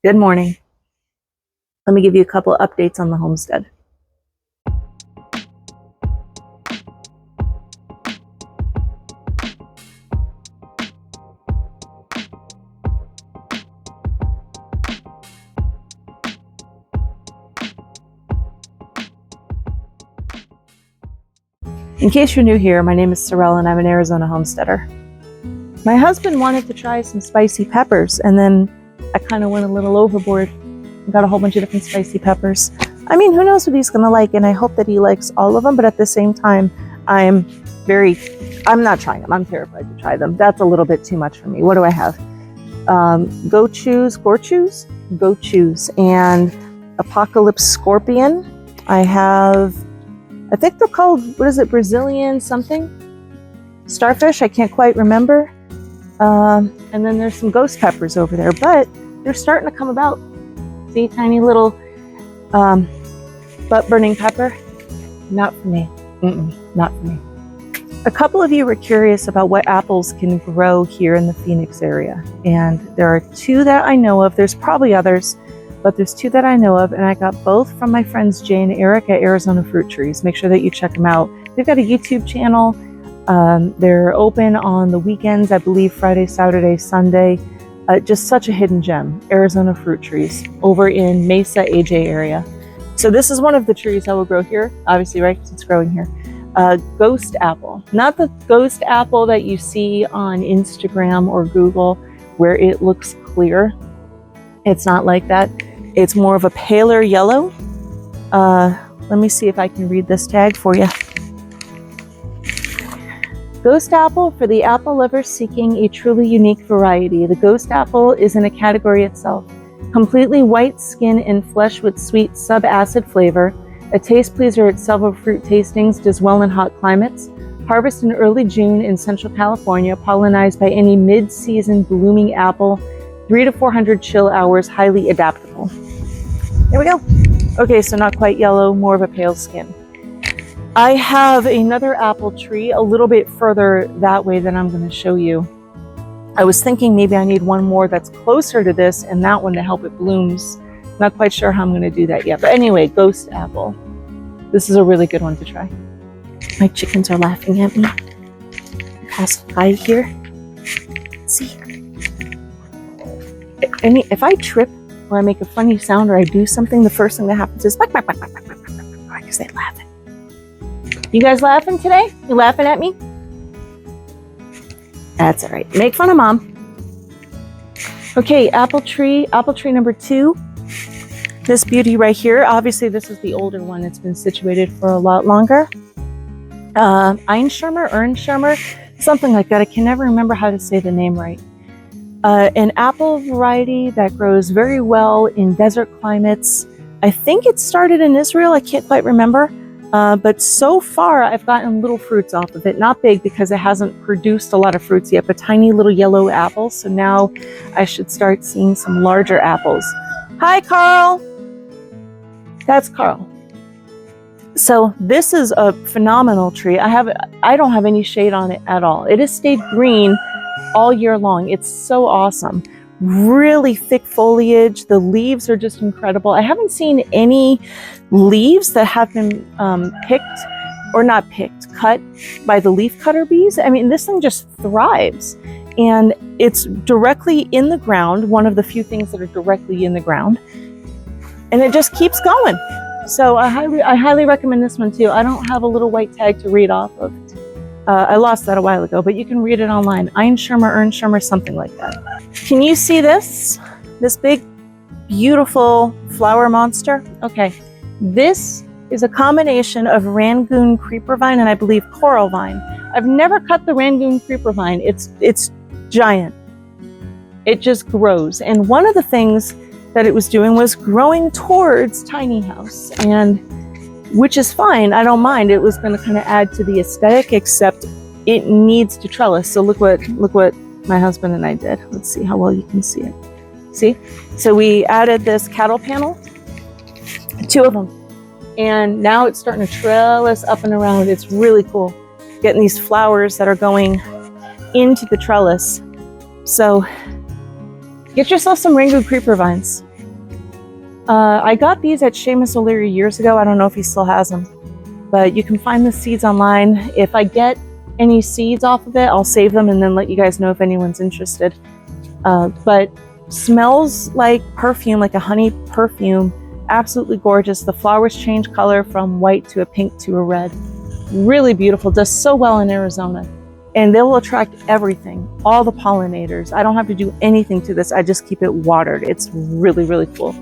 Good morning. Let me give you a couple updates on the homestead. In case you're new here, my name is Sorrel and I'm an Arizona homesteader. My husband wanted to try some spicy peppers, and then I kind of went a little overboard and got a whole bunch of different spicy peppers. I mean, who knows what he's gonna like, and I hope that he likes all of them, but at the same time, I'm not trying them. I'm terrified to try them. That's a little bit too much for me. What do I have? Go choose, and Apocalypse Scorpion. I think they're called, what is it, Brazilian something? Starfish, I can't quite remember. And then there's some ghost peppers over there, but they're starting to come about. See, tiny little butt-burning pepper. Not for me. Not for me. A couple of you were curious about what apples can grow here in the Phoenix area. And there are two that I know of. There's probably others, but there's two that I know of. And I got both from my friends Jay and Eric at Arizona Fruit Trees. Make sure that you check them out. They've got a YouTube channel. They're open on the weekends, I believe Friday, Saturday, Sunday. Just such a hidden gem, Arizona Fruit Trees over in Mesa, AJ area. So this is one of the trees that will grow here, obviously, right? Because it's growing here. Ghost apple, not the ghost apple that you see on Instagram or Google where it looks clear. It's not like that. It's more of a paler yellow. Let me see if I can read this tag for you. Ghost apple for the apple lover seeking a truly unique variety. The ghost apple is in a category itself. Completely white skin and flesh with sweet sub-acid flavor. A taste pleaser at several fruit tastings, does well in hot climates. Harvest in early June in Central California, pollinized by any mid-season blooming apple. 300 to 400 chill hours, highly adaptable. There we go. Okay, so not quite yellow, more of a pale skin. I have another apple tree a little bit further that way that I'm going to show you. I was thinking maybe I need one more that's closer to this and that one to help it blooms. Not quite sure how I'm going to do that yet. But anyway, ghost apple. This is a really good one to try. My chickens are laughing at me. Pass by here. Let's see. If I trip or I make a funny sound or I do something, the first thing that happens is because they laughing. You guys laughing today? You laughing at me? That's all right. Make fun of mom. Okay, apple tree number 2. This beauty right here. Obviously, this is the older one. It's been situated for a lot longer. Ernschirmer, something like that. I can never remember how to say the name right. An apple variety that grows very well in desert climates. I think it started in Israel. I can't quite remember. But so far, I've gotten little fruits off of it. Not big because it hasn't produced a lot of fruits yet, but tiny little yellow apples. So now I should start seeing some larger apples. Hi, Carl. That's Carl. So this is a phenomenal tree. I don't have any shade on it at all. It has stayed green all year long. It's so awesome. Really thick foliage. The leaves are just incredible. I haven't seen any leaves that have been cut by the leaf cutter bees. I mean, this thing just thrives. And it's directly in the ground, one of the few things that are directly in the ground. And it just keeps going. So I highly recommend this one too. I don't have a little white tag to read off of. I lost that a while ago, but you can read it online. Ernschirmer, something like that. Can you see this? This big, beautiful flower monster? Okay. This is a combination of Rangoon creeper vine and I believe coral vine. I've never cut the Rangoon creeper vine. It's giant. It just grows. And one of the things that it was doing was growing towards tiny house, and which is fine. I don't mind. It was going to kind of add to the aesthetic, except it needs to trellis. So look what my husband and I did. Let's see how well you can see it. See? So we added this cattle panel, 2 of them, and now it's starting to trellis up and around. It's really cool. Getting these flowers that are going into the trellis. So get yourself some Rangoon creeper vines. I got these at Seamus O'Leary years ago. I don't know if he still has them, but you can find the seeds online. If I get any seeds off of it, I'll save them and then let you guys know if anyone's interested. But smells like perfume, like a honey perfume. Absolutely gorgeous. The flowers change color from white to a pink to a red. Really beautiful. Does so well in Arizona. And they will attract everything, all the pollinators. I don't have to do anything to this. I just keep it watered. It's really, really cool.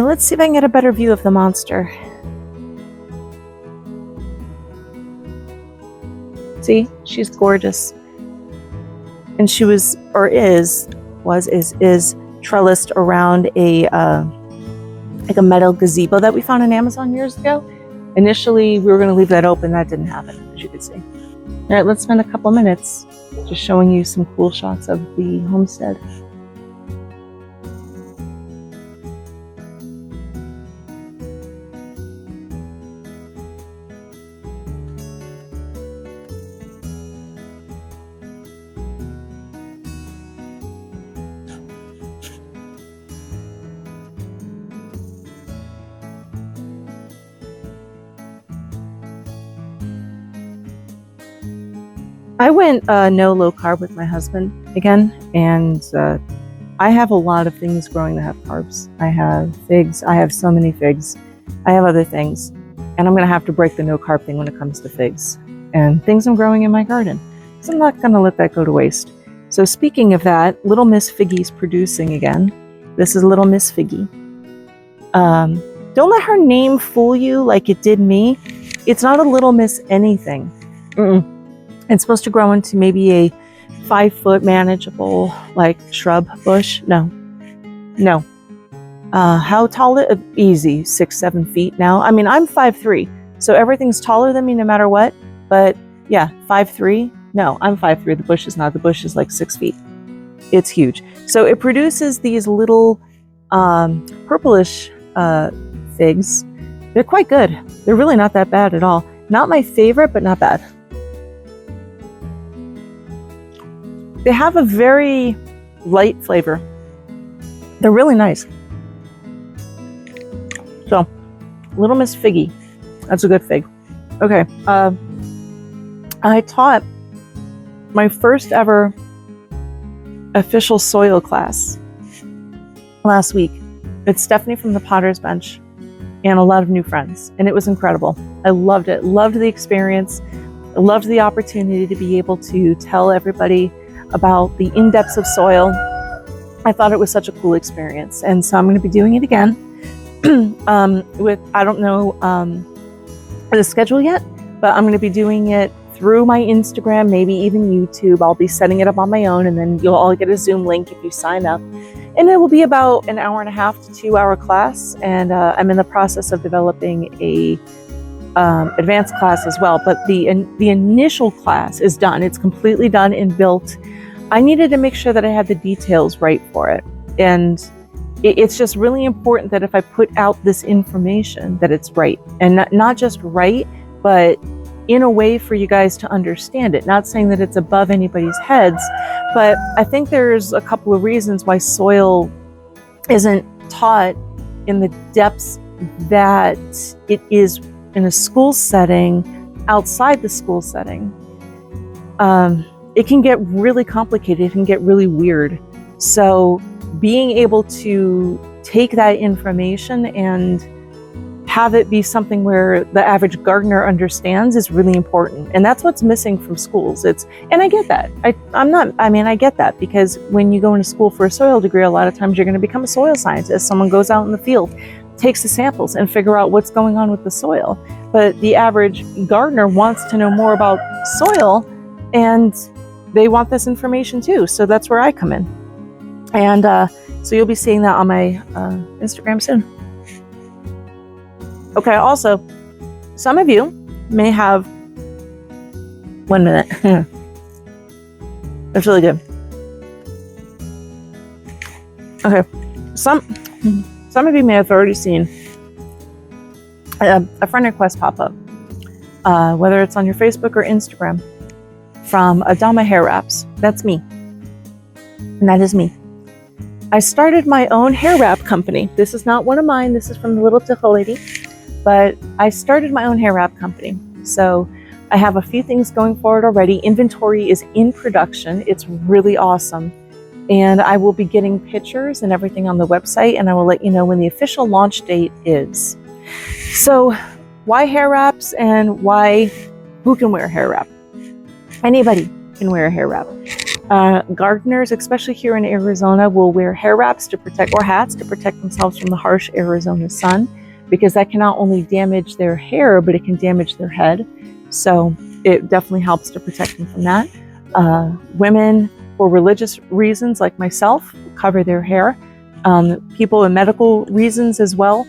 Let's see if I can get a better view of the monster. See, she's gorgeous. And she was, or is trellised around a like a metal gazebo that we found on Amazon years ago. Initially, we were going to leave that open. That didn't happen, as you can see. All right, let's spend a couple minutes just showing you some cool shots of the homestead. I went no low carb with my husband again, and I have a lot of things growing that have carbs. I have figs. I have so many figs. I have other things, and I'm going to have to break the no carb thing when it comes to figs and things I'm growing in my garden. So I'm not going to let that go to waste. So speaking of that, Little Miss Figgy's producing again. This is Little Miss Figgy. Don't let her name fool you like it did me. It's not a Little Miss anything. It's supposed to grow into maybe a 5-foot manageable like shrub bush. No. How tall? Easy 6-7 feet now. I mean, I'm 5'3", so everything's taller than me no matter what. But yeah, 5'3". No, I'm 5'3". The bush is not. The bush is like 6 feet. It's huge. So it produces these little purplish figs. They're quite good. They're really not that bad at all. Not my favorite, but not bad. They have a very light flavor. They're really nice. So, Little Miss Figgy. That's a good fig. Okay. I taught my first ever official soil class last week. It's Stephanie from the Potter's Bench and a lot of new friends. And it was incredible. I loved it. Loved the experience. I loved the opportunity to be able to tell everybody about the in-depths of soil. I thought it was such a cool experience. And so I'm going to be doing it again I don't know the schedule yet, but I'm going to be doing it through my Instagram, maybe even YouTube. I'll be setting it up on my own, and then you'll all get a Zoom link if you sign up. And it will be about an 1.5 to 2 hour class. And I'm in the process of developing a advanced class as well. But the initial class is done. It's completely done and built. I needed to make sure that I had the details right for it. And it's just really important that if I put out this information, that it's right. And not just right, but in a way for you guys to understand it. Not saying that it's above anybody's heads, but I think there's a couple of reasons why soil isn't taught in the depths that it is in a school setting, outside the school setting. It can get really complicated. It can get really weird. So being able to take that information and have it be something where the average gardener understands is really important. And that's what's missing from schools. And I get that. I get that, because when you go into school for a soil degree, a lot of times you're going to become a soil scientist. Someone goes out in the field, takes the samples and figure out what's going on with the soil. But the average gardener wants to know more about soil, and they want this information too. So that's where I come in. And so you'll be seeing that on my Instagram soon. Okay, also, some of you may have 1 minute. That's really good. Okay, some of you may have already seen a friend request pop up, whether it's on your Facebook or Instagram, from Adama Hair Wraps. That's me. And that is me. I started my own hair wrap company. This is not one of mine. This is from the Little Tickle Lady. But I started my own hair wrap company. So I have a few things going forward already. Inventory is in production. It's really awesome. And I will be getting pictures and everything on the website, and I will let you know when the official launch date is. So why hair wraps, and who can wear a hair wrap? Anybody can wear a hair wrap. Gardeners, especially here in Arizona, will wear hair wraps to protect, or hats to protect themselves from the harsh Arizona sun, because that can not only damage their hair, but it can damage their head. So it definitely helps to protect them from that. Women, for religious reasons like myself, cover their hair. People in medical reasons as well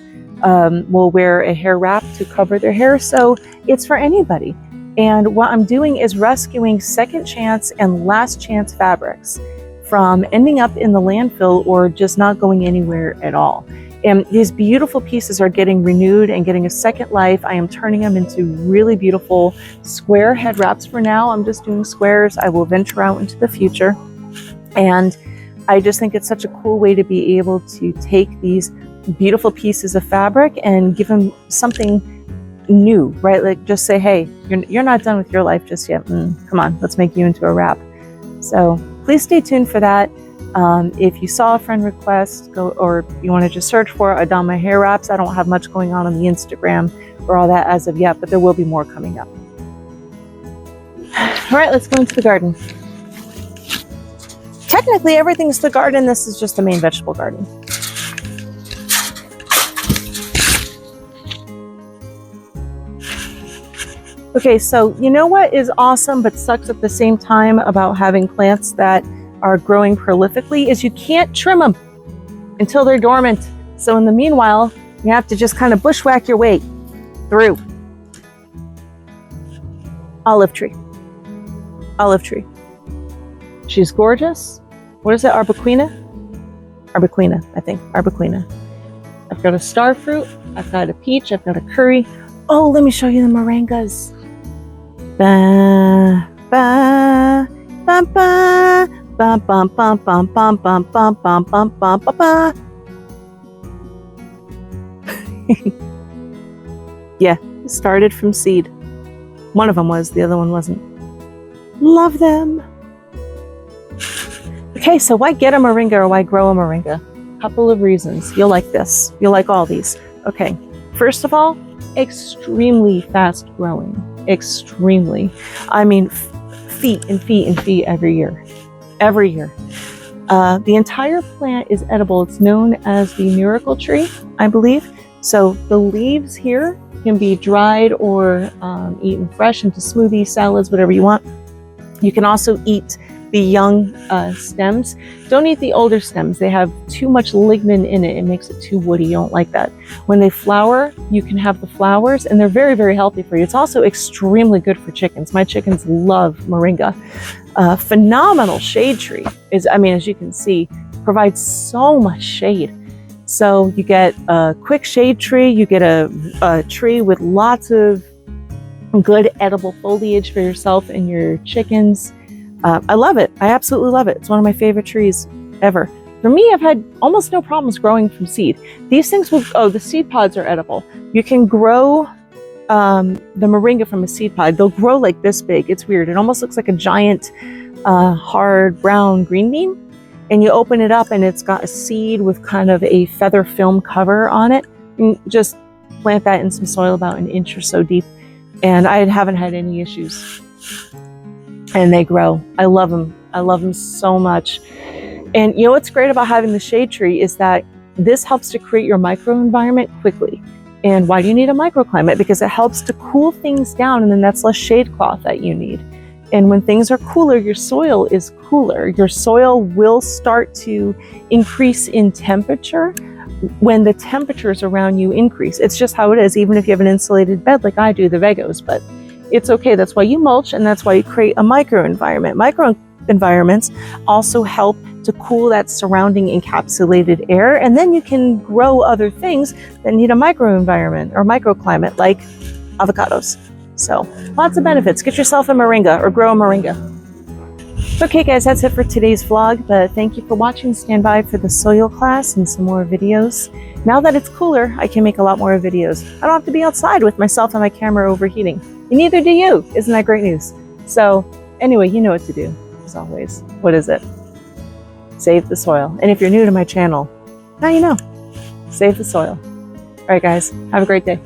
will wear a hair wrap to cover their hair. So it's for anybody. And what I'm doing is rescuing second chance and last chance fabrics from ending up in the landfill or just not going anywhere at all. And these beautiful pieces are getting renewed and getting a second life. I am turning them into really beautiful square head wraps for now. I'm just doing squares. I will venture out into the future. And I just think it's such a cool way to be able to take these beautiful pieces of fabric and give them something new, right? Like just say, hey, you're not done with your life just yet. Come on, let's make you into a wrap. So please stay tuned for that. If you saw a friend request, or you want to just search for Adama Hair Wraps. I don't have much going on the Instagram or all that as of yet, but there will be more coming up. All right, let's go into the garden. Technically, everything's the garden. This is just the main vegetable garden. Okay, so you know what is awesome but sucks at the same time about having plants that are growing prolifically is you can't trim them until they're dormant. So in the meanwhile, you have to just kind of bushwhack your way through. Olive tree. Olive tree. She's gorgeous. What is it? Arbequina? Arbequina, I think. Arbequina. I've got a star fruit. I've got a peach. I've got a curry. Oh, let me show you the moringas. Ba, ba, ba, ba. Bum bum bum bum bum bum bum bum bum bum ba ba. Yeah, it started from seed. One of them was, the other one wasn't. Love them. Okay, so why get a moringa or why grow a moringa? Couple of reasons. You'll like this. You'll like all these. Okay, first of all, extremely fast growing. Extremely. I mean, feet and feet and feet every year. Every year. The entire plant is edible. It's known as the miracle tree, I believe. So the leaves here can be dried or eaten fresh into smoothies, salads, whatever you want. You can also eat the young stems. Don't eat the older stems. They have too much lignin in it. It makes it too woody. You don't like that. When they flower, you can have the flowers, and they're very, very healthy for you. It's also extremely good for chickens. My chickens love moringa. Phenomenal shade tree is, I mean, as you can see, provides so much shade. So you get a quick shade tree, you get a tree with lots of good edible foliage for yourself and your chickens. I love it. I absolutely love it. It's one of my favorite trees ever. For me, I've had almost no problems growing from seed. These things will, the seed pods are edible. You can grow the moringa from a seed pod. They'll grow like this big. It's weird. It almost looks like a giant hard brown green bean. And you open it up and it's got a seed with kind of a feather film cover on it. And just plant that in some soil about an inch or so deep. And I haven't had any issues. And they grow. I love them. I love them so much. And you know what's great about having the shade tree is that this helps to create your microenvironment quickly. And why do you need a microclimate? Because it helps to cool things down, and then that's less shade cloth that you need. And when things are cooler, your soil is cooler. Your soil will start to increase in temperature when the temperatures around you increase. It's just how it is, even if you have an insulated bed like I do, the Vegos, but it's okay. That's why you mulch, and that's why you create a microenvironment. environments also help to cool that surrounding encapsulated air, and then you can grow other things that need a microenvironment or microclimate like avocados. So lots of benefits. Get yourself a moringa or grow a moringa. Okay guys, that's it for today's vlog, but thank you for watching. Stand by for the soil class and some more videos. Now that it's cooler, I can make a lot more videos. I don't have to be outside with myself and my camera overheating. And neither do you. Isn't that great news? So anyway, you know what to do, as always. What is it? Save the soil. And if you're new to my channel, now you know. Save the soil. All right guys, have a great day.